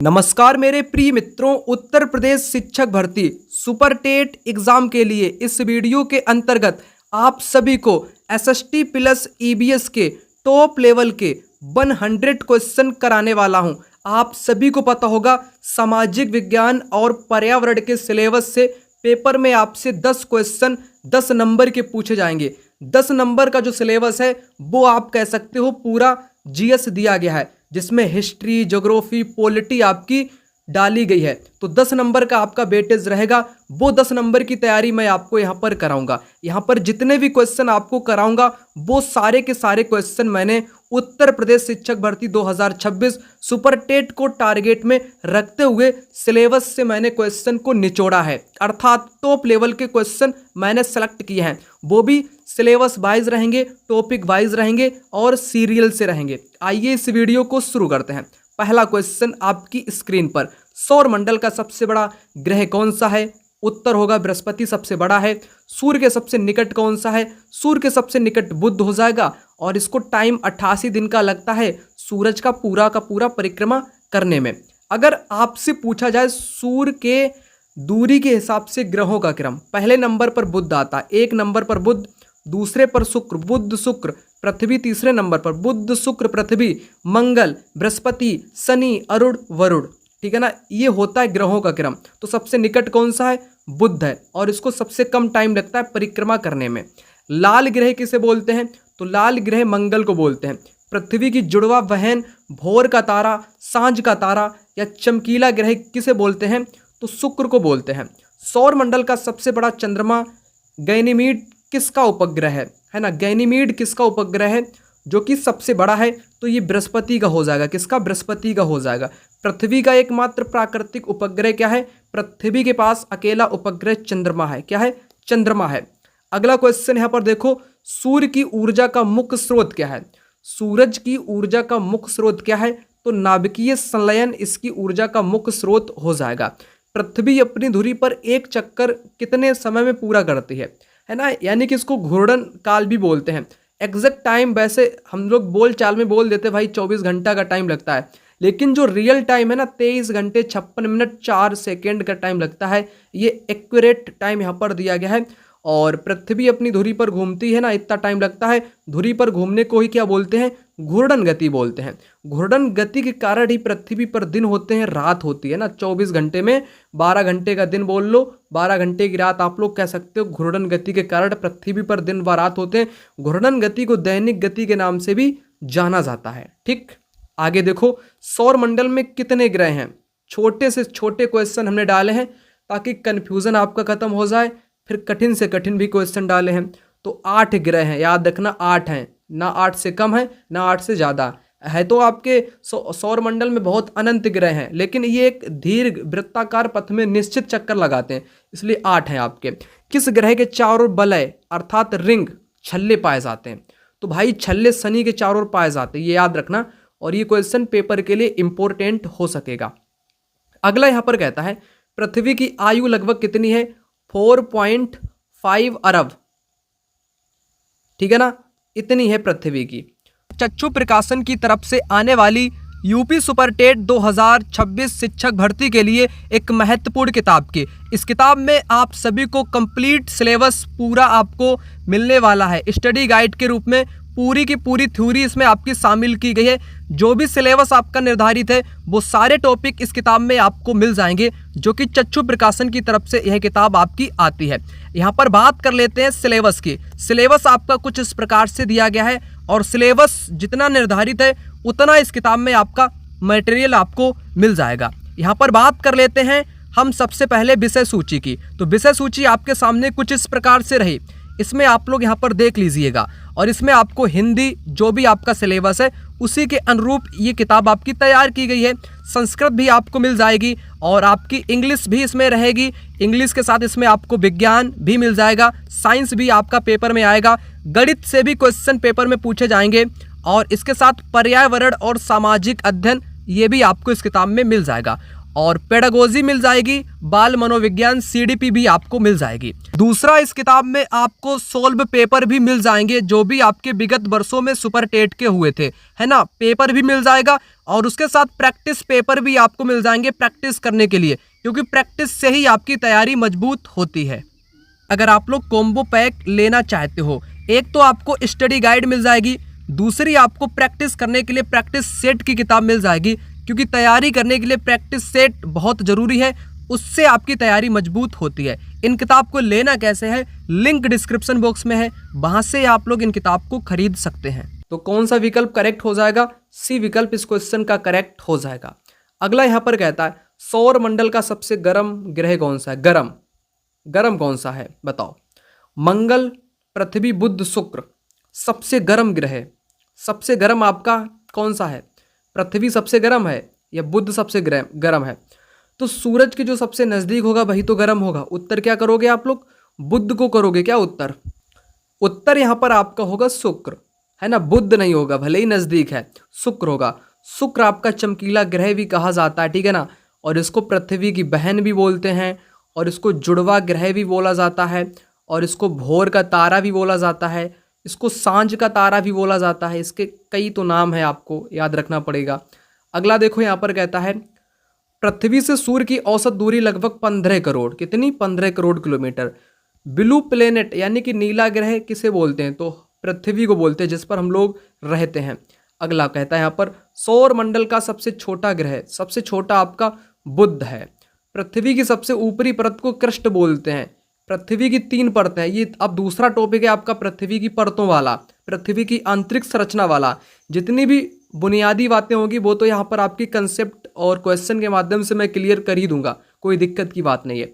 नमस्कार मेरे प्रिय मित्रों, उत्तर प्रदेश शिक्षक भर्ती सुपर टेट एग्जाम के लिए इस वीडियो के अंतर्गत आप सभी को एसएसटी प्लस ईबीएस के टॉप लेवल के 100 क्वेश्चन कराने वाला हूं। आप सभी को पता होगा सामाजिक विज्ञान और पर्यावरण के सिलेबस से पेपर में आपसे 10 क्वेश्चन 10 नंबर के पूछे जाएंगे। 10 नंबर का जो सिलेबस है वो आप कह सकते हो पूरा जीएस दिया गया है, जिसमें हिस्ट्री, ज्योग्राफी, पॉलिटी आपकी डाली गई है। तो 10 नंबर का आपका वेटेज रहेगा। वो 10 नंबर की तैयारी मैं आपको यहाँ पर कराऊंगा। यहाँ पर जितने भी क्वेश्चन आपको कराऊंगा वो सारे के सारे क्वेश्चन मैंने उत्तर प्रदेश शिक्षक भर्ती 2026 सुपर टेट को टारगेट में रखते हुए सिलेबस से मैंने क्वेश्चन को निचोड़ा है, अर्थात टॉप लेवल के क्वेश्चन मैंने सेलेक्ट किए हैं। वो भी सिलेबस वाइज रहेंगे, टॉपिक वाइज रहेंगे और सीरियल से रहेंगे। आइए इस वीडियो को शुरू करते हैं। पहला क्वेश्चन आपकी स्क्रीन पर, सौर मंडल का सबसे बड़ा ग्रह कौन सा है? उत्तर होगा बृहस्पति सबसे बड़ा है। सूर्य के सबसे निकट कौन सा है? सूर्य के सबसे निकट बुध हो जाएगा और इसको टाइम 88 दिन का लगता है सूरज का पूरा परिक्रमा करने में। अगर आपसे पूछा जाए सूर्य के दूरी के हिसाब से ग्रहों का क्रम, पहले नंबर पर बुध आता है, 1 नंबर पर बुध, दूसरे पर शुक्र, बुध शुक्र, पृथ्वी तीसरे नंबर पर, बुध शुक्र पृथ्वी, मंगल, बृहस्पति, शनि, अरुण, वरुण। ठीक है ना, ये होता है ग्रहों का क्रम। तो सबसे निकट कौन सा है? बुध है और इसको सबसे कम टाइम लगता है परिक्रमा करने में। लाल ग्रह किसे बोलते हैं? तो लाल ग्रह मंगल को बोलते हैं। पृथ्वी की जुड़वा बहन, भोर का तारा, सांझ का तारा या चमकीला ग्रह किसे बोलते हैं? तो शुक्र को बोलते हैं। सौर मंडल का सबसे बड़ा चंद्रमा गैनीमीड किसका उपग्रह है ना? गैनीमीड किसका उपग्रह है जो कि सबसे बड़ा है? तो ये बृहस्पति का हो जाएगा। किसका? बृहस्पति का हो जाएगा। पृथ्वी का एकमात्र प्राकृतिक उपग्रह क्या है? पृथ्वी के पास अकेला उपग्रह चंद्रमा है। क्या है? चंद्रमा है। अगला क्वेश्चन यहाँ पर देखो, सूर्य की ऊर्जा का मुख्य स्रोत क्या है? सूरज की ऊर्जा का मुख्य स्रोत क्या है? तो नाभिकीय संलयन इसकी ऊर्जा का मुख्य स्रोत हो जाएगा। पृथ्वी अपनी धुरी पर एक चक्कर कितने समय में पूरा करती है ना? यानी कि इसको घूर्णन काल भी बोलते हैं। एग्जैक्ट टाइम वैसे हम लोग बोल चाल में बोल देते भाई 24 घंटा का टाइम लगता है, लेकिन जो रियल टाइम है ना 23 घंटे 56 मिनट 4 सेकेंड का टाइम लगता है। ये एक्यूरेट टाइम यहाँ पर दिया गया है। और पृथ्वी अपनी धुरी पर घूमती है ना, इतना टाइम लगता है। धुरी पर घूमने को ही क्या बोलते हैं? घूर्णन गति बोलते हैं। घूर्णन गति के कारण ही पृथ्वी पर दिन होते हैं, रात होती है ना। 24 घंटे में 12 घंटे का दिन बोल लो, 12 घंटे की रात आप लोग कह सकते हो। घूर्णन गति के कारण पृथ्वी पर दिन व रात होते हैं। घूर्णन गति को दैनिक गति के नाम से भी जाना जाता है। ठीक, आगे देखो, सौर मंडल में कितने ग्रह हैं? छोटे से छोटे क्वेश्चन हमने डाले हैं ताकि कंफ्यूजन आपका खत्म हो जाए। फिर कठिन से कठिन भी क्वेश्चन डाले हैं। तो 8 ग्रह हैं, याद रखना 8 हैं, ना 8 से कम है ना 8 से ज़्यादा है। तो आपके सौर मंडल में बहुत अनंत ग्रह हैं, लेकिन ये एक दीर्घ वृत्ताकार पथ में निश्चित चक्कर लगाते हैं, इसलिए 8 हैं आपके। किस ग्रह के चारों ओर वलय अर्थात रिंग छल्ले पाए जाते हैं? तो भाई छल्ले शनि के चारों ओर पाए जाते हैं, ये याद रखना। और ये क्वेश्चन पेपर के लिए इंपॉर्टेंट हो सकेगा। अगला यहाँ पर कहता है पृथ्वी की आयु लगभग कितनी है? 4.5 अरब। ठीक है ना, इतनी है पृथ्वी की। चक्षु प्रकाशन की तरफ से आने वाली यूपी सुपर टेट 2026 शिक्षक भर्ती के लिए एक महत्वपूर्ण किताब की, इस किताब में आप सभी को कंप्लीट सिलेबस पूरा आपको मिलने वाला है। स्टडी गाइड के रूप में पूरी की पूरी थ्योरी इसमें आपकी शामिल की गई है। जो भी सिलेबस आपका निर्धारित है वो सारे टॉपिक इस किताब में आपको मिल जाएंगे, जो कि चक्षु प्रकाशन की तरफ से यह किताब आपकी आती है। यहाँ पर बात कर लेते हैं सिलेबस की। सिलेबस आपका कुछ इस प्रकार से दिया गया है और सिलेबस जितना निर्धारित है उतना इस किताब में आपका मटेरियल आपको मिल जाएगा। यहाँ पर बात कर लेते हैं हम सबसे पहले विषय सूची की। तो विषय सूची आपके सामने कुछ इस प्रकार से रही, इसमें आप लोग यहाँ पर देख लीजिएगा। और इसमें आपको हिंदी जो भी आपका सिलेबस है उसी के अनुरूप ये किताब आपकी तैयार की गई है। संस्कृत भी आपको मिल जाएगी और आपकी इंग्लिश भी इसमें रहेगी। इंग्लिश के साथ इसमें आपको विज्ञान भी मिल जाएगा, साइंस भी आपका पेपर में आएगा, गणित से भी क्वेश्चन पेपर में पूछे जाएंगे और इसके साथ पर्यावरण और सामाजिक अध्ययन ये भी आपको इस किताब में मिल जाएगा। और पेडागोजी मिल जाएगी, बाल मनोविज्ञान सीडीपी भी आपको मिल जाएगी। दूसरा, इस किताब में आपको सोल्व पेपर भी मिल जाएंगे जो भी आपके विगत वर्षों में सुपर टेट के हुए थे, है ना, पेपर भी मिल जाएगा और उसके साथ प्रैक्टिस पेपर भी आपको मिल जाएंगे प्रैक्टिस करने के लिए, क्योंकि प्रैक्टिस से ही आपकी तैयारी मजबूत होती है। अगर आप लोग कॉम्बो पैक लेना चाहते हो, एक तो आपको स्टडी गाइड मिल जाएगी, दूसरी आपको प्रैक्टिस करने के लिए प्रैक्टिस सेट की किताब मिल जाएगी, क्योंकि तैयारी करने के लिए प्रैक्टिस सेट बहुत ज़रूरी है, उससे आपकी तैयारी मजबूत होती है। इन किताब को लेना कैसे है, लिंक डिस्क्रिप्शन बॉक्स में है, वहाँ से आप लोग इन किताब को खरीद सकते हैं। तो कौन सा विकल्प करेक्ट हो जाएगा? सी विकल्प इस क्वेश्चन का करेक्ट हो जाएगा। अगला यहाँ पर कहता है सौर मंडल का सबसे गर्म ग्रह कौन सा है? गर्म कौन सा है बताओ? मंगल, पृथ्वी, बुध, शुक्र। सबसे गर्म ग्रह, सबसे गर्म आपका कौन सा है? पृथ्वी सबसे गर्म है या बुध सबसे गर्म है? तो सूरज के जो सबसे नज़दीक होगा वही तो गर्म होगा। उत्तर क्या करोगे आप लोग? बुध को करोगे क्या उत्तर? उत्तर यहाँ पर आपका होगा शुक्र, है ना, बुध नहीं होगा, भले ही नज़दीक है, शुक्र होगा। शुक्र आपका चमकीला ग्रह भी कहा जाता है, ठीक है ना, और इसको पृथ्वी की बहन भी बोलते हैं, और इसको जुड़वा ग्रह भी बोला जाता है, और इसको भोर का तारा भी बोला जाता है, इसको सांझ का तारा भी बोला जाता है। इसके कई तो नाम है, आपको याद रखना पड़ेगा। अगला देखो यहाँ पर कहता है पृथ्वी से सूर्य की औसत दूरी लगभग 15 करोड़, कितनी? 15 करोड़ किलोमीटर। ब्लू प्लेनेट यानी कि नीला ग्रह किसे बोलते हैं? तो पृथ्वी को बोलते हैं, जिस पर हम लोग रहते हैं। अगला कहता है यहाँ पर सौर मंडल का सबसे छोटा ग्रह, सबसे छोटा आपका बुध है। पृथ्वी की सबसे ऊपरी परत को क्रस्ट बोलते हैं। पृथ्वी की 3 परतें हैं। ये अब दूसरा टॉपिक है आपका पृथ्वी की परतों वाला, पृथ्वी की आंतरिक संरचना वाला। जितनी भी बुनियादी बातें होंगी वो तो यहाँ पर आपकी कंसेप्ट और क्वेश्चन के माध्यम से मैं क्लियर कर ही दूंगा, कोई दिक्कत की बात नहीं है।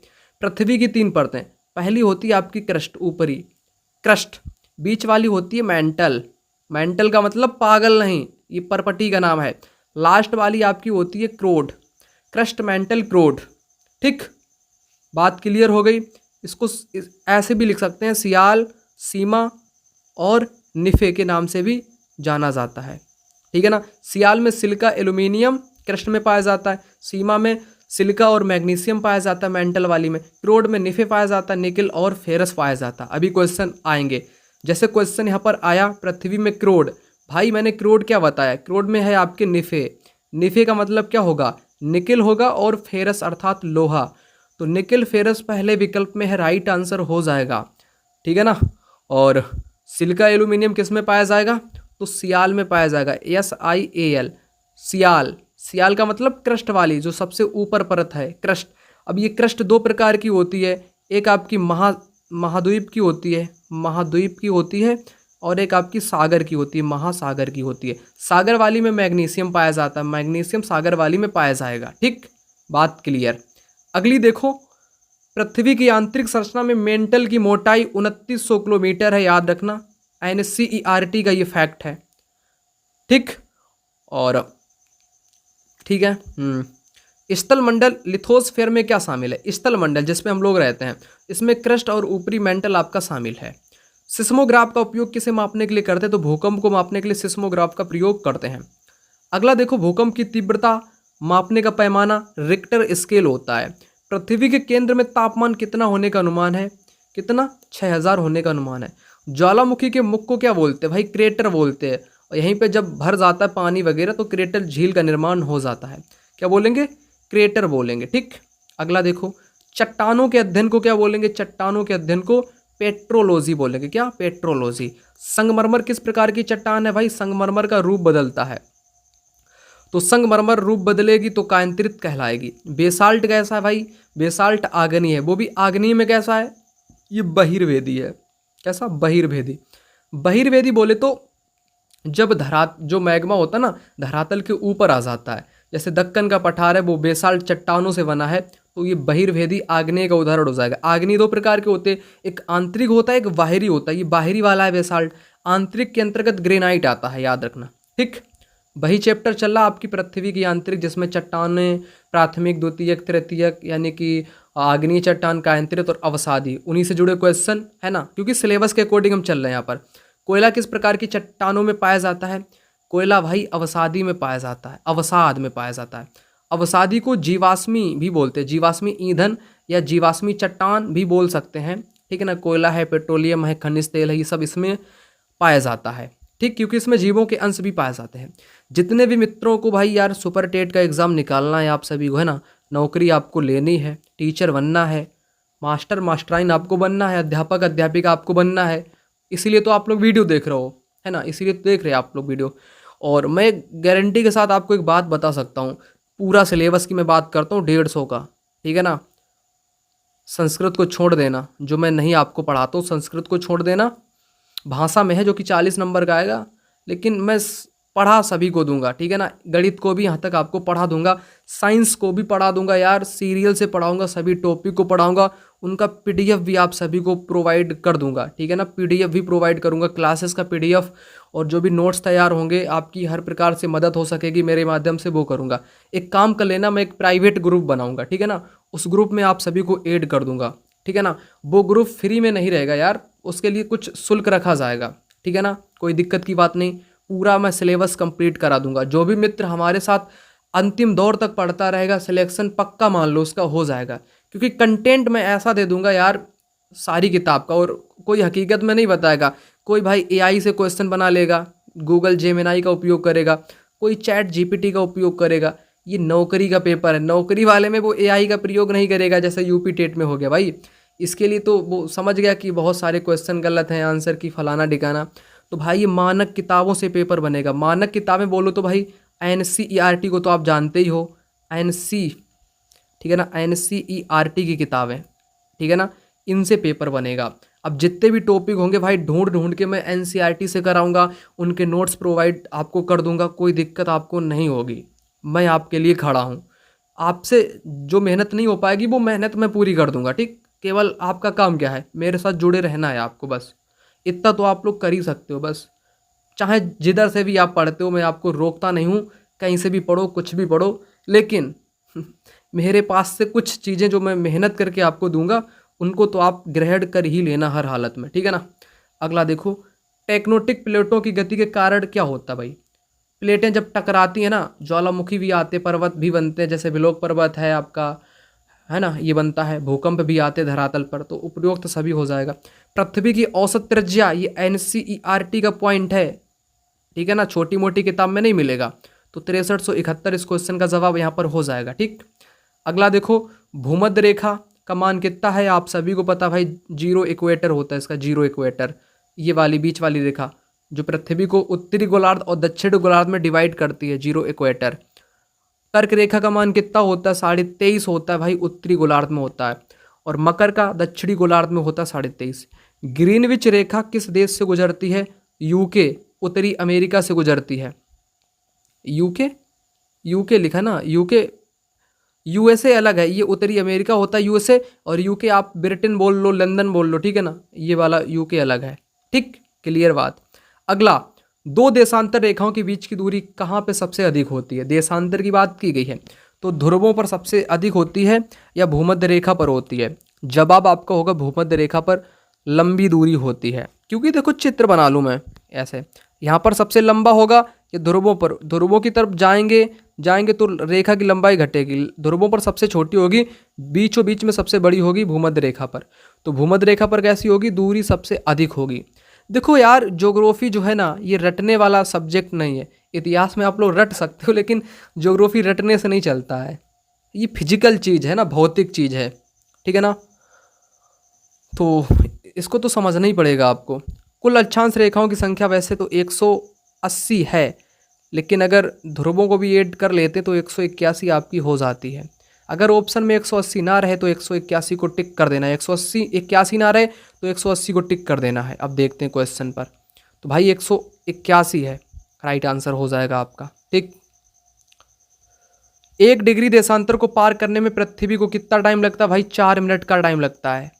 पृथ्वी की 3 परतें, पहली होती है आपकी क्रस्ट, ऊपरी क्रस्ट, बीच वाली होती है मेंटल, मेंटल का मतलब पागल नहीं, ये परपटी का नाम है। लास्ट वाली आपकी होती है क्रोड, क्रस्ट, मेंटल, क्रोड। ठीक, बात क्लियर हो गई। इसको ऐसे भी लिख सकते हैं, सियाल, सीमा और निफे के नाम से भी जाना जाता है, ठीक है ना। सियाल में सिलिका, एल्यूमिनियम क्रस्ट में पाया जाता है, सीमा में सिलिका और मैग्नीशियम पाया जाता है मेंटल वाली में, क्रोड में निफे पाया जाता है, निकल और फेरस पाया जाता है। अभी क्वेश्चन आएंगे, जैसे क्वेश्चन यहाँ पर आया पृथ्वी में क्रोड, भाई मैंने क्रोड क्या बताया? क्रोड में है आपके निफे, निफे का मतलब क्या होगा? निकल होगा, और फेरस अर्थात लोहा, तो निकल फेरस पहले विकल्प में है, राइट आंसर हो जाएगा, ठीक है ना। और सिलिका एल्यूमिनियम किस में पाया जाएगा? तो सियाल में पाया जाएगा, SIAL, सियाल। सियाल का मतलब क्रस्ट वाली, जो सबसे ऊपर परत है, क्रस्ट। अब ये क्रस्ट 2 प्रकार की होती है, एक आपकी महाद्वीप की होती है, महाद्वीप की होती है, और एक आपकी सागर की होती है, महासागर की होती है। सागर वाली में मैग्नीशियम पाया जाता है, मैग्नीशियम सागर वाली में पाया जाएगा। ठीक, बात क्लियर। अगली देखो, पृथ्वी की आंतरिक संरचना में मेंटल की मोटाई 2900 किलोमीटर है, याद रखना, NCERT का ये फैक्ट है। ठीक, और ठीक है। स्थल मंडल लिथोस्फेयर में क्या शामिल है? स्थल मंडल जिसमें हम लोग रहते हैं, इसमें क्रस्ट और ऊपरी मेंटल आपका शामिल है। सिस्मोग्राफ का उपयोग किसे मापने के लिए करते हैं? तो भूकंप को मापने के लिए सिस्मोग्राफ का प्रयोग करते हैं। अगला देखो, भूकंप की तीव्रता मापने का पैमाना रिक्टर स्केल होता है। पृथ्वी के केंद्र में तापमान कितना होने का अनुमान है? कितना? 6000 होने का अनुमान है। ज्वालामुखी के मुख को क्या बोलते हैं? भाई क्रेटर बोलते हैं। और यहीं पे जब भर जाता है पानी वगैरह तो क्रेटर, झील का निर्माण हो जाता है, क्या बोलेंगे? क्रेटर बोलेंगे। ठीक, अगला देखो, चट्टानों के अध्ययन को क्या बोलेंगे? चट्टानों के अध्ययन को पेट्रोलॉजी बोलेंगे। क्या? पेट्रोलॉजी। संगमरमर किस प्रकार की चट्टान है? भाई संगमरमर का रूप बदलता है, तो संगमरमर रूप बदलेगी तो कायांतरित कहलाएगी। बेसाल्ट कैसा है भाई? बेसाल्ट आग्नेय है, वो भी आग्नेय में कैसा है? ये बहिर्वेदी है। कैसा? बहिर्वेदी। बहिर्वेदी बोले तो जब जो मैग्मा होता है ना, धरातल के ऊपर आ जाता है, जैसे दक्कन का पठार है वो बेसाल्ट चट्टानों से बना है, तो ये बहिर्वेदी आग्नेय का उदाहरण हो जाएगा। आग्नेय 2 प्रकार के होते हैं, एक आंतरिक होता है, एक बाहरी होता है। ये बाहरी वाला है बेसाल्ट, आंतरिक के अंतर्गत ग्रेनाइट आता है, याद रखना। ठीक, वही चैप्टर चल रहा आपकी पृथ्वी की आंतरिक, जिसमें चट्टानें प्राथमिक, द्वितीयक, तृतीयक यानी कि आग्नेय चट्टान, कायांतरित और अवसादी, उन्हीं से जुड़े क्वेश्चन है ना, क्योंकि सिलेबस के अकॉर्डिंग हम चल रहे हैं यहाँ पर। कोयला किस प्रकार की चट्टानों में पाया जाता है? कोयला भाई अवसादी में पाया जाता है, अवसाद में पाया जाता है। अवसादी को जीवाश्मी भी बोलते हैं, जीवाश्मी ईंधन या जीवाश्मी चट्टान भी बोल सकते हैं, ठीक है ना। कोयला है, पेट्रोलियम है, खनिज तेल है, ये सब इसमें पाया जाता है। ठीक, क्योंकि इसमें जीवों के अंश भी पाए जाते हैं। जितने भी मित्रों को भाई यार सुपर टेट का एग्ज़ाम निकालना है, आप सभी को है ना, नौकरी आपको लेनी है, टीचर बनना है, मास्टर मास्टराइन आपको बनना है, अध्यापक अध्यापिका आपको बनना है, इसीलिए तो आप लोग वीडियो देख रहे हो, है ना, इसीलिए तो देख रहे हैं आप लोग वीडियो। और मैं गारंटी के साथ आपको एक बात बता सकता हूँ, पूरा सिलेबस की मैं बात करता हूँ 150 का, ठीक है ना। संस्कृत को छोड़ देना, जो मैं नहीं आपको पढ़ाता हूँ, संस्कृत को छोड़ देना, भाषा में है जो कि 40 नंबर का आएगा, लेकिन मैं पढ़ा सभी को दूंगा, ठीक है ना। गणित को भी यहाँ तक आपको पढ़ा दूंगा, साइंस को भी पढ़ा दूंगा यार, सीरियल से पढ़ाऊंगा, सभी टॉपिक को पढ़ाऊंगा, उनका पीडीएफ भी आप सभी को प्रोवाइड कर दूंगा, ठीक है ना। पीडीएफ भी प्रोवाइड करूंगा, क्लासेस का पीडीएफ, और जो भी नोट्स तैयार होंगे, आपकी हर प्रकार से मदद हो सकेगी मेरे माध्यम से, वो करूंगा। एक काम कर लेना, मैं एक प्राइवेट ग्रुप बनाऊंगा, ठीक है ना, उस ग्रुप में आप सभी को ऐड कर दूंगा, ठीक है ना। वो ग्रुप फ्री में नहीं रहेगा यार, उसके लिए कुछ शुल्क रखा जाएगा, ठीक है ना, कोई दिक्कत की बात नहीं। पूरा मैं सिलेबस कंप्लीट करा दूंगा। जो भी मित्र हमारे साथ अंतिम दौर तक पढ़ता रहेगा, सिलेक्शन पक्का मान लो उसका हो जाएगा, क्योंकि कंटेंट मैं ऐसा दे दूंगा यार सारी किताब का, और कोई हकीकत में नहीं बताएगा। कोई भाई एआई से क्वेश्चन बना लेगा, गूगल जेमिनाई का उपयोग करेगा, कोई चैट जीपीटी का उपयोग करेगा। ये नौकरी का पेपर है, नौकरी वाले में वो एआई का प्रयोग नहीं करेगा, जैसे यूपी टेट में हो गया भाई। इसके लिए तो वो समझ गया कि बहुत सारे क्वेश्चन गलत हैं, आंसर की फलाना ठिकाना। तो भाई ये मानक किताबों से पेपर बनेगा। मानक किताबें बोलो तो भाई एनसीईआरटी को तो आप जानते ही हो, एनसी, ठीक है ना, एनसीईआरटी की किताबें, ठीक है ना, इनसे पेपर बनेगा। अब जितने भी टॉपिक होंगे भाई ढूंढ ढूंढ के मैं एनसीईआरटी से कराऊंगा, उनके नोट्स प्रोवाइड आपको कर दूंगा, कोई दिक्कत आपको नहीं होगी। मैं आपके लिए खड़ा हूँ, आपसे जो मेहनत नहीं हो पाएगी वो मेहनत मैं पूरी कर दूंगा, ठीक। केवल आपका काम क्या है, मेरे साथ जुड़े रहना है आपको, बस इतना तो आप लोग कर ही सकते हो। बस चाहे जिधर से भी आप पढ़ते हो, मैं आपको रोकता नहीं हूँ, कहीं से भी पढ़ो, कुछ भी पढ़ो, लेकिन मेरे पास से कुछ चीज़ें जो मैं मेहनत करके आपको दूंगा, उनको तो आप ग्रहण कर ही लेना हर हालत में, ठीक है ना। अगला देखो, टेक्टोनिक प्लेटों की गति के कारण क्या होता है भाई। प्लेटें जब टकराती हैं ना, ज्वालामुखी भी आते, पर्वत भी बनते हैं, जैसे विलोक पर्वत है आपका, है ना, ये बनता है, भूकंप भी आते धरातल पर, तो उपयुक्त सभी हो जाएगा। पृथ्वी की औसत त्रिज्या, ये एनसीईआरटी का पॉइंट है, ठीक है ना, छोटी मोटी किताब में नहीं मिलेगा। तो 6371 इस क्वेश्चन का जवाब यहाँ पर हो जाएगा, ठीक। अगला देखो, भूमध्य रेखा का मान कितना है, आप सभी को पता भाई, 0 इक्वेटर होता है इसका, 0 इक्वेटर, ये वाली बीच वाली रेखा जो पृथ्वी को उत्तरी गोलार्ध और दक्षिणी गोलार्ध में डिवाइड करती है, 0 इक्वेटर। कर्क रेखा का मान कितना होता है, 23.5 होता है भाई, उत्तरी गोलार्ध में होता है, और मकर का दक्षिणी गोलार्ध में होता है 23.5। ग्रीनविच रेखा किस देश से गुजरती है, यूके, उत्तरी अमेरिका से गुजरती है। यूके, यूके लिखा ना, यूके, यूएसए अलग है, ये उत्तरी अमेरिका होता है यूएसए, और यूके आप ब्रिटेन बोल लो, लंदन बोल लो, ठीक है ना, ये वाला यूके अलग है, ठीक, क्लियर बात। अगला, दो देशांतर रेखाओं के बीच की दूरी कहाँ पे सबसे अधिक होती है। देशांतर की बात की गई है तो ध्रुवों पर सबसे अधिक होती है या भूमध्य रेखा पर होती है। जवाब आपका होगा भूमध्य रेखा पर लंबी दूरी होती है, क्योंकि देखो चित्र बना लूँ मैं ऐसे, यहाँ पर सबसे लंबा होगा ये ध्रुवों पर, ध्रुवों की तरफ जाएंगे जाएंगे तो रेखा की लंबाई घटेगी, ध्रुवों पर सबसे छोटी होगी, बीचों बीच में सबसे बड़ी होगी भूमध्य रेखा पर। तो भूमध्य रेखा पर कैसी होगी, दूरी सबसे अधिक होगी। देखो यार, ज्योग्राफी जो है ना, ये रटने वाला सब्जेक्ट नहीं है। इतिहास में आप लोग रट सकते हो, लेकिन ज्योग्राफी रटने से नहीं चलता है, ये फिजिकल चीज़ है ना, भौतिक चीज़ है, ठीक है ना, तो इसको तो समझना ही पड़ेगा आपको। कुल अक्षांश रेखाओं की संख्या वैसे तो 180 है, लेकिन अगर ध्रुवों को भी ऐड कर लेते तो 181 आपकी हो जाती है। अगर ऑप्शन में 180 ना रहे तो 181 को टिक कर देना है, 181 ना रहे तो 180 को टिक कर देना है। अब देखते हैं क्वेश्चन पर, तो भाई 181 है राइट आंसर हो जाएगा आपका, ठीक। 1 डिग्री देशांतर को पार करने में पृथ्वी को कितना टाइम लगता है भाई, 4 मिनट का टाइम लगता है।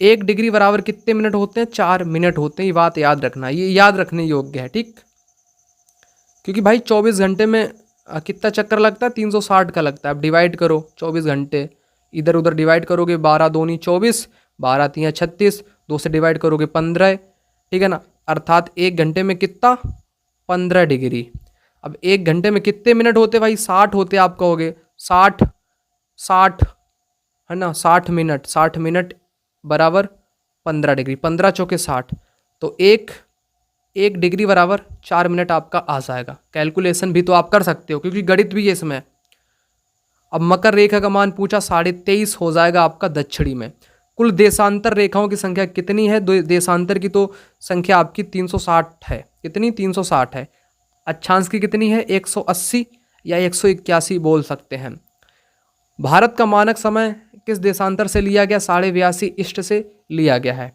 1 डिग्री बराबर कितने मिनट होते हैं, 4 मिनट होते हैं, ये बात याद रखना, ये याद रखने योग्य है, ठीक। क्योंकि भाई 24 घंटे में कितना चक्कर लगता है, 360 का लगता है। अब डिवाइड करो 24 घंटे, इधर उधर डिवाइड करोगे, 12 दूनी 24, 12 तियाँ 36, 2 से डिवाइड करोगे 15, ठीक है ना, अर्थात 1 घंटे में कितना, 15 डिग्री। अब 1 घंटे में कितने मिनट होते भाई, 60 होते, आप कहोगे 60 60 है ना, 60 मिनट, 60 मिनट बराबर 15 डिग्री, 15 चौके 60, तो 1 1 डिग्री बराबर 4 मिनट आपका आ जाएगा। कैलकुलेशन भी तो आप कर सकते हो क्योंकि गणित भी है इसमें। अब मकर रेखा का मान पूछा 23.5 हो जाएगा आपका दक्षिणी में। कुल देशांतर रेखाओं की संख्या कितनी है? देशांतर की तो संख्या आपकी 360 है। कितनी? 360 है। अक्षांश की कितनी है? 180 या 181 बोल सकते हैं। भारत का मानक समय किस देशांतर से लिया गया? 82.5 ईस्ट से लिया गया है।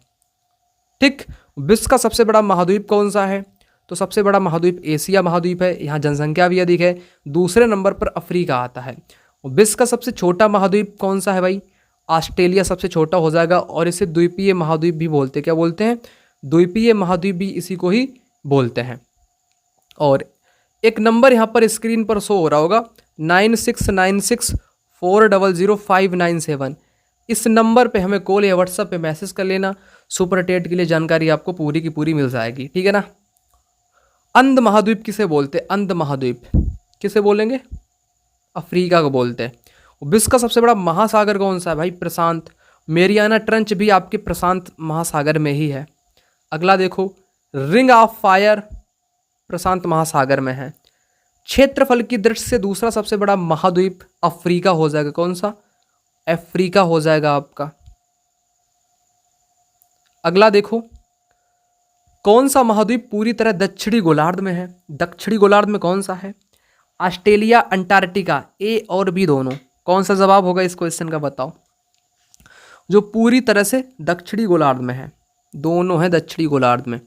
ठीक। विश्व का सबसे बड़ा महाद्वीप कौन सा है? तो सबसे बड़ा महाद्वीप एशिया महाद्वीप है, यहाँ जनसंख्या भी अधिक है। दूसरे नंबर पर अफ्रीका आता है। विश्व का सबसे छोटा महाद्वीप कौन सा है भाई? ऑस्ट्रेलिया सबसे छोटा हो जाएगा और इसे द्वीपीय महाद्वीप भी बोलते हैं। क्या बोलते हैं? द्वीपीय महाद्वीप भी इसी को ही बोलते हैं। और एक नंबर यहाँ पर स्क्रीन पर शो हो रहा होगा 9696400597। इस नंबर पे हमें कॉल या व्हाट्सएप पे मैसेज कर लेना। सुपर टेट के लिए जानकारी आपको पूरी की पूरी मिल जाएगी। ठीक है ना। अंध महाद्वीप किसे बोलते हैं? अंध महाद्वीप किसे बोलेंगे? अफ्रीका को बोलते हैं। विश्व का सबसे बड़ा महासागर कौन सा है भाई? प्रशांत। मेरियाना ट्रंच भी आपके प्रशांत महासागर में ही है। अगला देखो, रिंग ऑफ फायर प्रशांत महासागर में है। क्षेत्रफल की दृष्टि से दूसरा सबसे बड़ा महाद्वीप अफ्रीका हो जाएगा। कौन सा? अफ्रीका हो जाएगा आपका। अगला देखो, कौन सा महाद्वीप पूरी तरह दक्षिणी गोलार्ध में है? दक्षिणी गोलार्ध में कौन सा है? ऑस्ट्रेलिया, अंटार्कटिका, ए और बी दोनों। कौन सा जवाब होगा इस क्वेश्चन का बताओ? जो पूरी तरह से दक्षिणी गोलार्ध में है, दोनों है दक्षिणी गोलार्ध में।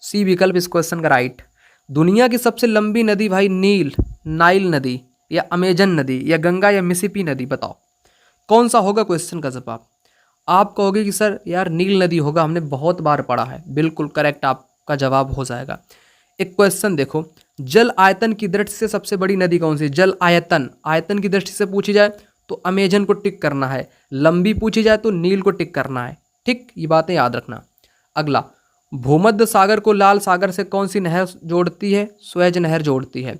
सी विकल्प इस क्वेश्चन का राइट। दुनिया की सबसे लंबी नदी भाई नाइल नदी या अमेजन नदी या गंगा या मिसिसिपी नदी, बताओ कौन सा होगा क्वेश्चन का जवाब? आप कहोगे कि सर यार नील नदी होगा, हमने बहुत बार पढ़ा है। बिल्कुल करेक्ट आपका जवाब हो जाएगा। एक क्वेश्चन देखो, जल आयतन की दृष्टि से सबसे बड़ी नदी कौन सी? जल आयतन की दृष्टि से पूछी जाए तो अमेजन को टिक करना है, लंबी पूछी जाए तो नील को टिक करना है। ठीक, ये बातें याद रखना। अगला, भूमध्य सागर को लाल सागर से कौन सी नहर जोड़ती है? स्वेज नहर जोड़ती है।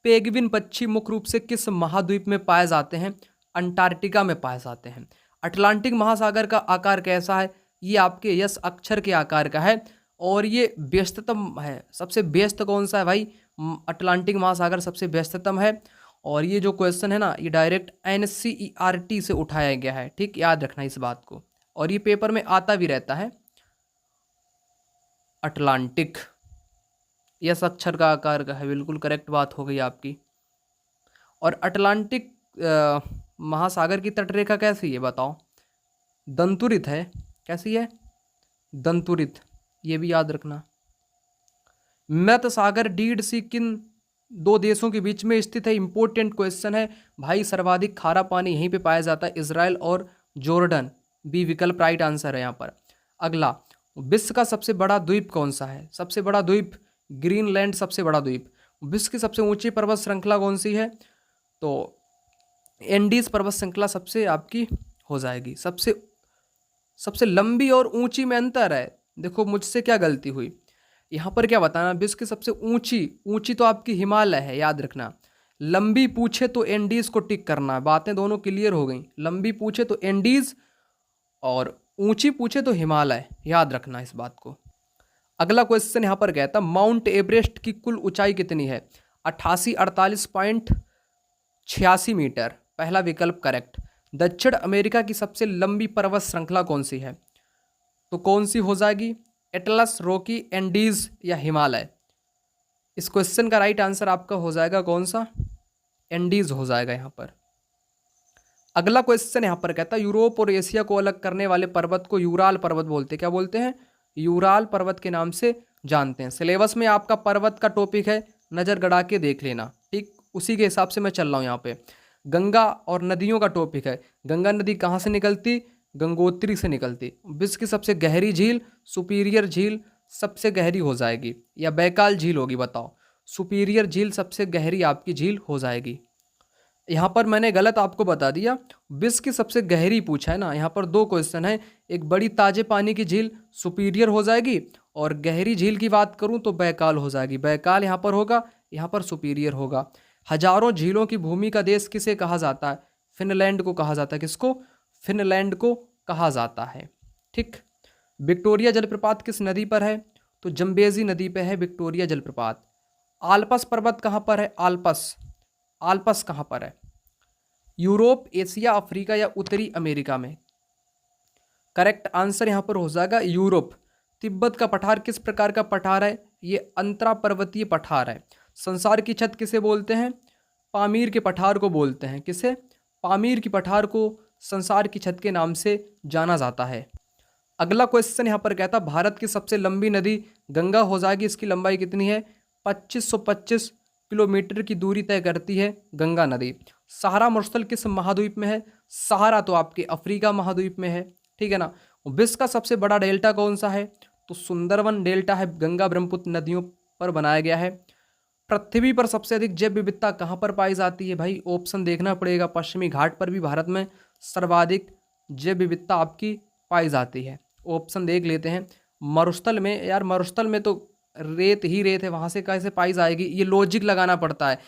पेंगुइन पक्षी मुख्य रूप से किस महाद्वीप में पाए जाते हैं? अंटार्कटिका में पाए जाते हैं। अटलांटिक महासागर का आकार कैसा है? ये आपके यस अक्षर के आकार का है और ये व्यस्ततम है। सबसे व्यस्त कौन सा है भाई? अटलांटिक महासागर सबसे व्यस्ततम है। और ये जो क्वेश्चन है ना, ये डायरेक्ट NCERT से उठाया गया है। ठीक, याद रखना इस बात को। और ये पेपर में आता भी रहता है। अटलांटिक यस अक्षर का आकार का है। बिल्कुल करेक्ट बात हो गई आपकी। और अटलांटिक महासागर की तटरेखा कैसी है बताओ? दंतुरित है। कैसी है? दंतुरित, ये भी याद रखना। मृत सागर डीड सी किन दो देशों के बीच में स्थित है? इंपॉर्टेंट क्वेश्चन है भाई। सर्वाधिक खारा पानी यहीं पे पाया जाता है, इजराइल और जॉर्डन। बी विकल्प राइट आंसर है यहाँ पर। अगला, विश्व का सबसे बड़ा द्वीप कौन सा है? सबसे बड़ा द्वीप ग्रीनलैंड सबसे बड़ा द्वीप। विश्व की सबसे ऊंची पर्वत श्रृंखला कौन सी है? तो एंडीज पर्वत श्रृंखला सबसे आपकी हो जाएगी। सबसे लंबी और ऊंची में अंतर है। देखो मुझसे क्या गलती हुई, यहाँ पर क्या बताना, विश्व की सबसे ऊंची तो आपकी हिमालय है, याद रखना। लंबी पूछे तो एंडीज को टिक करना। बातें दोनों क्लियर हो गई। लंबी पूछे तो एंडीज और ऊंची पूछे तो हिमालय, याद रखना इस बात को। अगला क्वेश्चन यहाँ पर कहता, माउंट एवरेस्ट की कुल ऊंचाई कितनी है? 8848.86 मीटर, पहला विकल्प करेक्ट। दक्षिण अमेरिका की सबसे लंबी पर्वत श्रृंखला कौन सी है? तो कौन सी हो जाएगी? एटलस, रॉकी, एंडीज या हिमालय? इस क्वेश्चन का राइट आंसर आपका हो जाएगा कौन सा? एंडीज हो जाएगा यहाँ पर। अगला क्वेश्चन यहाँ पर कहता है, यूरोप और एशिया को अलग करने वाले पर्वत को यूराल पर्वत बोलते हैं। क्या बोलते हैं? यूराल पर्वत के नाम से जानते हैं। सिलेबस में आपका पर्वत का टॉपिक है, नज़र गड़ा के देख लेना। ठीक, उसी के हिसाब से मैं चल रहा हूँ यहाँ पे। गंगा और नदियों का टॉपिक है। गंगा नदी कहाँ से निकलती? गंगोत्री से निकलती। विश्व की सबसे गहरी झील सुपीरियर झील सबसे गहरी हो जाएगी या बैकाल झील होगी? बताओ। सुपीरियर झील सबसे गहरी आपकी झील हो जाएगी। यहाँ पर मैंने गलत आपको बता दिया। विश्व की सबसे गहरी पूछा है ना, यहाँ पर दो क्वेश्चन है। एक बड़ी ताजे पानी की झील सुपीरियर हो जाएगी और गहरी झील की बात करूँ तो बैकाल हो जाएगी। बैकाल यहाँ पर होगा, यहाँ पर सुपीरियर होगा। हजारों झीलों की भूमि का देश किसे कहा जाता है? फिनलैंड को कहा जाता है। किसको? फिनलैंड को कहा जाता है। ठीक। विक्टोरिया जलप्रपात किस नदी पर है? तो जम्बेजी नदी पे है विक्टोरिया जलप्रपात। आल्पस पर्वत कहाँ पर है? आल्पस, आल्पस कहाँ पर है? यूरोप, एशिया, अफ्रीका या उत्तरी अमेरिका में? करेक्ट आंसर यहाँ पर हो जाएगा यूरोप। तिब्बत का पठार किस प्रकार का पठार है? ये अंतरा पर्वतीय पठार है। संसार की छत किसे बोलते हैं? पामीर के पठार को बोलते हैं। किसे? पामीर की पठार को संसार की छत के नाम से जाना जाता है। अगला क्वेश्चन यहाँ पर कहता है भारत की सबसे लंबी नदी गंगा हो जाएगी। इसकी लंबाई कितनी है? 2525 किलोमीटर की दूरी तय करती है गंगा नदी। सहारा मरुस्थल किस महाद्वीप में है? सहारा तो आपके अफ्रीका महाद्वीप में है, ठीक है ना। विश्व का सबसे बड़ा डेल्टा कौन सा है? तो सुंदरवन डेल्टा है, गंगा ब्रह्मपुत्र नदियों पर बनाया गया है। पृथ्वी पर सबसे अधिक जैव विविधता कहाँ पर पाई जाती है? भाई ऑप्शन देखना पड़ेगा। पश्चिमी घाट पर भी भारत में सर्वाधिक जैव विविधता आपकी पाई जाती है। ऑप्शन देख लेते हैं। मरुस्थल में, यार मरुस्थल में तो रेत ही रेत है, वहाँ से कैसे पाई जाएगी? ये लॉजिक लगाना पड़ता है।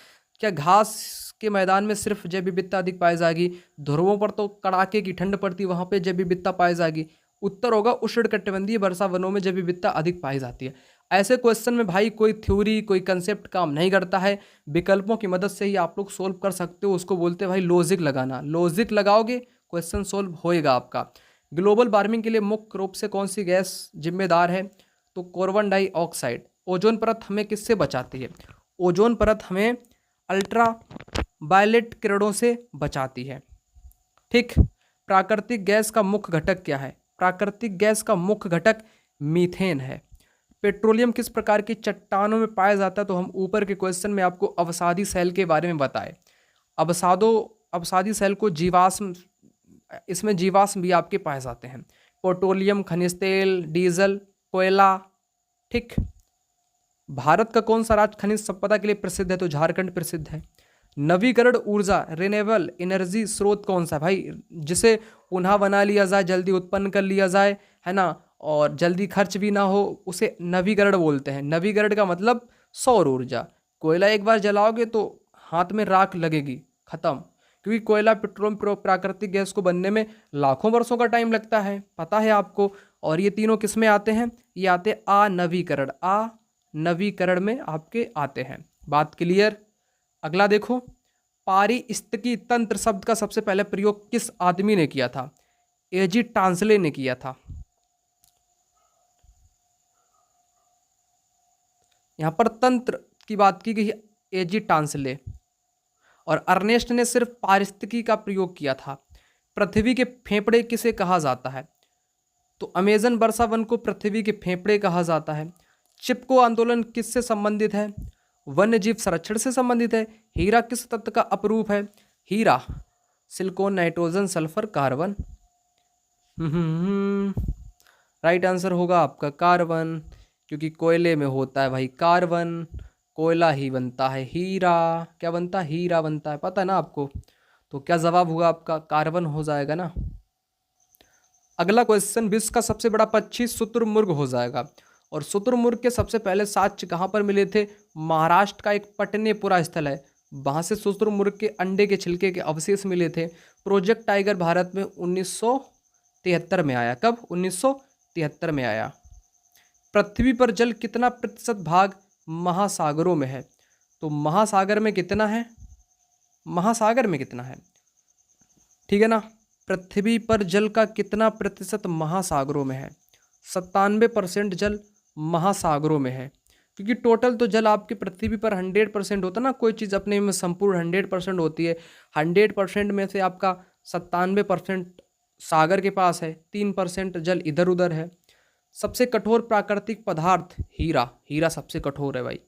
क्या घास के मैदान में सिर्फ जैव विविधता अधिक पाई जाएगी? ध्रुवों पर तो कड़ाके की ठंड पड़ती है, वहाँ पे जैव विविधता पाई जाएगी। उत्तर होगा उष्णकटिबंधीय वर्षा वनों में जैव विविधता अधिक पाई जाती है। ऐसे क्वेश्चन में भाई कोई थ्योरी, कोई कंसेप्ट काम नहीं करता है। विकल्पों की मदद से ही आप लोग सोल्व कर सकते हो। उसको बोलते हैं भाई लॉजिक लगाना। लॉजिक लगाओगे क्वेश्चन सोल्व होएगा आपका। ग्लोबल वार्मिंग के लिए मुख्य रूप से कौन सी गैस जिम्मेदार है? तो कार्बन डाइऑक्साइड। ओजोन परत हमें किससे बचाती है? ओजोन परत हमें अल्ट्रा वायलेट किरणों से बचाती है, ठीक। प्राकृतिक गैस का मुख्य घटक क्या है? प्राकृतिक गैस का मुख्य घटक मीथेन है। पेट्रोलियम किस प्रकार की चट्टानों में पाया जाता है? तो हम ऊपर के क्वेश्चन में आपको अवसादी सेल के बारे में बताए। अवसादी सेल को जीवाश्म, इसमें जीवाश्म भी आपके पाए जाते हैं। पेट्रोलियम, खनिज तेल, डीजल, कोयला, ठीक। भारत का कौन सा राज्य खनिज संपदा के लिए प्रसिद्ध है? तो झारखंड प्रसिद्ध है। नवीकरण ऊर्जा, रिन्यूएबल एनर्जी स्रोत कौन सा भाई, जिसे पुनः बना लिया जाए, जल्दी उत्पन्न कर लिया जाए, है ना, और जल्दी खर्च भी ना हो, उसे नवीकरण बोलते हैं। नवीकरण का मतलब सौर ऊर्जा। कोयला एक बार जलाओगे तो हाथ में राख लगेगी, खत्म। क्योंकि कोयला, पेट्रोल, प्राकृतिक गैस को बनने में लाखों वर्षों का टाइम लगता है, पता है आपको। और ये तीनों किस में आते हैं? ये आते हैं अनवीकरण, अनवीकरण में आपके आते हैं। बात क्लियर? अगला देखो, पारिस्थितिकी तंत्र शब्द का सबसे पहले प्रयोग किस आदमी ने किया था? एजी टांसले ने किया था। यहां पर तंत्र की बात की गई, एजी टांसले। और अर्नेस्ट ने सिर्फ पारिस्थितिकी का प्रयोग किया था। पृथ्वी के फेफड़े किसे कहा जाता है? तो अमेजन वर्षा वन को पृथ्वी के फेफड़े कहा जाता है। चिपको आंदोलन किससे संबंधित है? वन्य जीव संरक्षण से संबंधित है। हीरा किस तत्व का अपरूप है? हीरा silicon, nitrogen, sulphur, carbon. Right answer होगा आपका कार्बन, क्योंकि कोयले में होता है भाई कार्बन, कोयला ही बनता है। हीरा क्या बनता है? हीरा बनता है, पता है ना आपको। तो क्या जवाब होगा आपका? कार्बन हो जाएगा ना। अगला क्वेश्चन, विश्व का सबसे बड़ा पक्षी शुतुरमुर्ग हो जाएगा। और शुतुरमुर्ग के सबसे पहले साक्ष्य कहाँ पर मिले थे? महाराष्ट्र का एक पटनेपुरा स्थल है, वहाँ से शुतुरमुर्ग के अंडे के छिलके के अवशेष मिले थे। प्रोजेक्ट टाइगर भारत में 1973 में आया। कब? 1973 में आया। पृथ्वी पर जल कितना प्रतिशत भाग महासागरों में है? तो महासागर में कितना है? महासागर में कितना है, ठीक है ना। पृथ्वी पर जल का कितना प्रतिशत महासागरों में है? 97% जल महासागरों में है। क्योंकि टोटल तो जल आपके पृथ्वी पर 100% होता है ना, कोई चीज़ अपने में संपूर्ण 100% होती है। 100% में से आपका 97% सागर के पास है, 3% जल इधर उधर है। सबसे कठोर प्राकृतिक पदार्थ हीरा। हीरा सबसे कठोर है भाई,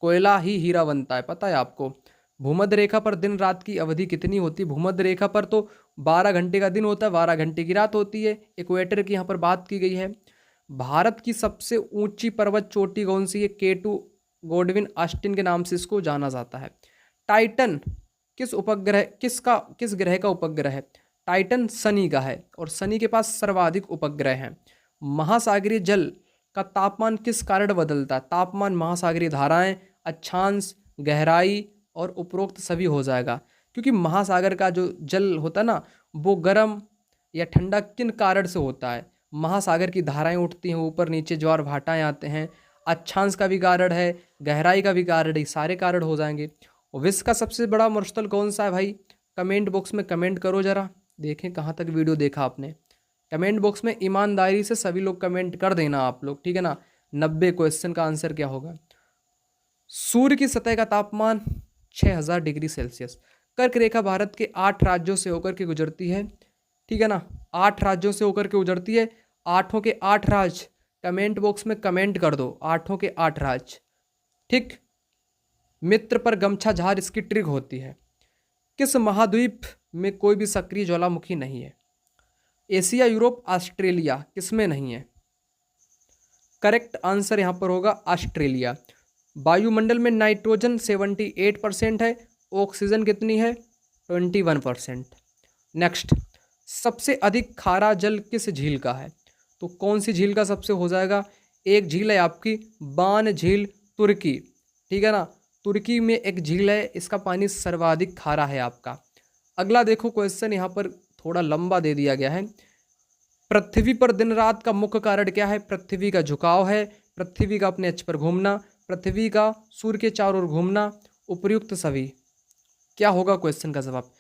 कोयला ही हीरा बनता है, पता है आपको। भूमध्य रेखा पर दिन रात की अवधि कितनी होती है? भूमध्य रेखा पर तो 12 घंटे का दिन होता है, 12 घंटे की रात होती है। इक्वेटर की यहाँ पर बात की गई है। भारत की सबसे ऊंची पर्वत चोटी कौन सी है? K2 गॉडविन ऑस्टिन के नाम से इसको जाना जाता है। टाइटन किस ग्रह का उपग्रह है? टाइटन शनि का है, और शनि के पास सर्वाधिक उपग्रह हैं। महासागरीय जल का तापमान किस कारण बदलता है? तापमान, महासागरीय धाराएं, अक्षांश, गहराई और उपरोक्त सभी हो जाएगा। क्योंकि महासागर का जो जल होता है ना, वो गर्म या ठंडा किन कारण से होता है? महासागर की धाराएं उठती हैं ऊपर नीचे, ज्वार भाटाएं आते हैं, अक्षांश का भी कारण है, गहराई का भी कारण है, सारे कारण हो जाएंगे। और विश्व का सबसे बड़ा मरुस्थल कौन सा है भाई? कमेंट बॉक्स में कमेंट करो जरा, देखें कहाँ तक वीडियो देखा आपने। कमेंट बॉक्स में ईमानदारी से सभी लोग कमेंट कर देना आप लोग, ठीक है ना। 90 क्वेश्चन का आंसर क्या होगा? सूर्य की सतह का तापमान 6000 डिग्री सेल्सियस। कर्क रेखा भारत के 8 राज्यों से होकर के गुजरती है, ठीक है ना। 8 राज्यों से होकर के गुजरती है। 8 के 8 राज्य, कमेंट बॉक्स में कमेंट कर दो, 8 के 8 राज्य, ठीक। मित्र पर गमछा झार इसकी ट्रिक होती है। किस महाद्वीप में कोई भी सक्रिय ज्वालामुखी नहीं है? एशिया, यूरोप, ऑस्ट्रेलिया, किसमें नहीं है? करेक्ट आंसर यहाँ पर होगा ऑस्ट्रेलिया। वायुमंडल में नाइट्रोजन 78% है, ऑक्सीजन कितनी है? 21%। नेक्स्ट, सबसे अधिक खारा जल किस झील का है? तो कौन सी झील का सबसे हो जाएगा? एक झील है आपकी बान झील, तुर्की, ठीक है ना। तुर्की में एक झील है, इसका पानी सर्वाधिक खारा है आपका। अगला देखो क्वेश्चन, यहाँ पर थोड़ा लंबा दे दिया गया है। पृथ्वी पर दिन रात का मुख्य कारण क्या है? पृथ्वी का झुकाव है, पृथ्वी का अपने अक्ष पर घूमना, पृथ्वी का सूर्य के चारों ओर घूमना, उपयुक्त सभी। क्या होगा क्वेश्चन का जवाब?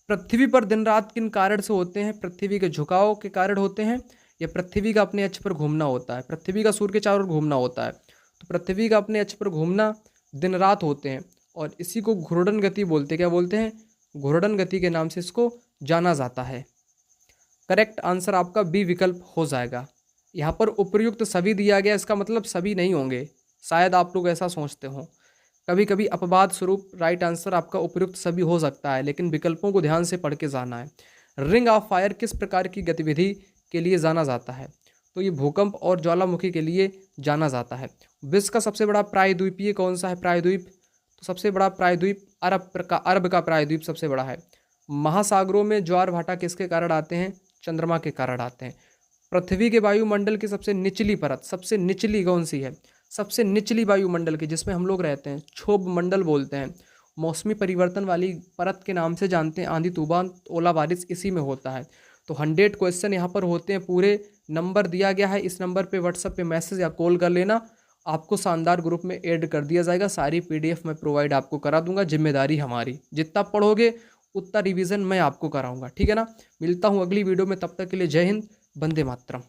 पृथ्वी पर दिन रात किन कारण से होते हैं? पृथ्वी के झुकाव के कारण होते हैं, या पृथ्वी का अपने अक्ष पर घूमना होता है? पृथ्वी का सूर्य के चारों ओर घूमना होता है, तो पृथ्वी का अपने अक्ष पर घूमना दिन रात होते हैं, और इसी को घूर्णन गति बोलते हैं। क्या बोलते हैं? घूर्णन गति के नाम से इसको जाना जाता है। करेक्ट आंसर आपका बी विकल्प हो जाएगा। यहाँ पर उपयुक्त सभी दिया गया, इसका मतलब सभी नहीं होंगे, शायद आप लोग ऐसा सोचते हो। कभी कभी अपवाद स्वरूप राइट आंसर आपका उपयुक्त सभी हो सकता है, लेकिन विकल्पों को ध्यान से पढ़ के जाना है। रिंग ऑफ फायर किस प्रकार की गतिविधि के लिए जाना जाता है? तो ये भूकंप और ज्वालामुखी के लिए जाना जाता है। विश्व का सबसे बड़ा प्रायद्वीपीय कौन सा है? प्रायद्वीप, तो सबसे बड़ा प्रायद्वीप अरब का प्रायद्वीप सबसे बड़ा है। महासागरों में ज्वार भाटा किसके कारण आते हैं? चंद्रमा के कारण आते हैं। पृथ्वी के वायुमंडल की सबसे निचली परत, सबसे निचली कौन सी है? सबसे निचली वायुमंडल की, जिसमें हम लोग रहते हैं, क्षोभ मंडल बोलते हैं। मौसमी परिवर्तन वाली परत के नाम से जानते हैं। आंधी तूफान ओला बारिश इसी में होता है। तो 100 क्वेश्चन यहाँ पर होते हैं, पूरे नंबर दिया गया है। इस नंबर पे व्हाट्सएप पे मैसेज या कॉल कर लेना, आपको शानदार ग्रुप में ऐड कर दिया जाएगा। सारी PDF मैं प्रोवाइड आपको करा दूंगा, जिम्मेदारी हमारी। जितना पढ़ोगे उतना रिवीजन मैं आपको कराऊंगा, ठीक है ना। मिलता हूँ अगली वीडियो में, तब तक के लिए जय हिंद, वंदे मातरम।